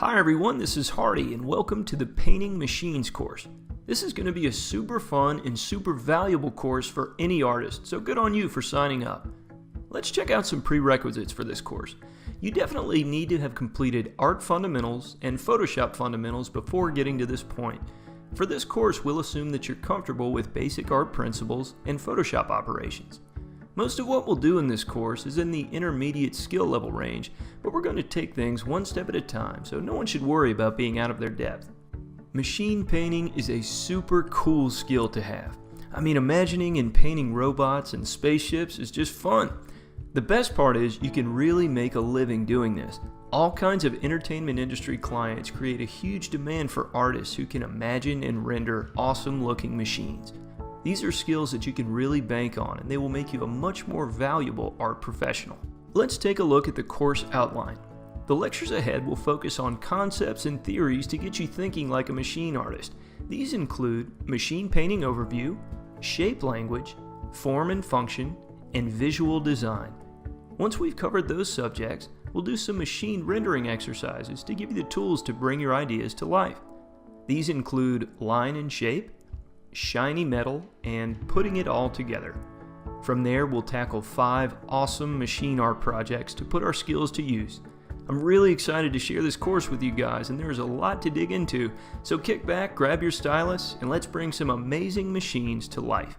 Hi everyone, this is Hardy and welcome to the Painting Machines course. This is going to be a super fun and super valuable course for any artist, so good on you for signing up. Let's check out some prerequisites for this course. You definitely need to have completed Art Fundamentals and Photoshop Fundamentals before getting to this point. For this course, we'll assume that you're comfortable with basic art principles and Photoshop operations. Most of what we'll do in this course is in the intermediate skill level range, but we're going to take things one step at a time, so no one should worry about being out of their depth. Machine painting is a super cool skill to have. I mean, imagining and painting robots and spaceships is just fun. The best part is you can really make a living doing this. All kinds of entertainment industry clients create a huge demand for artists who can imagine and render awesome looking machines. These are skills that you can really bank on, and they will make you a much more valuable art professional. Let's take a look at the course outline. The lectures ahead will focus on concepts and theories to get you thinking like a machine artist. These include machine painting overview, shape language, form and function, and visual design. Once we've covered those subjects, we'll do some machine rendering exercises to give you the tools to bring your ideas to life. These include line and shape, shiny metal, and putting it all together. From there, we'll tackle 5 awesome machine art projects to put our skills to use. I'm really excited to share this course with you guys, and there's a lot to dig into, so kick back, grab your stylus, and let's bring some amazing machines to life.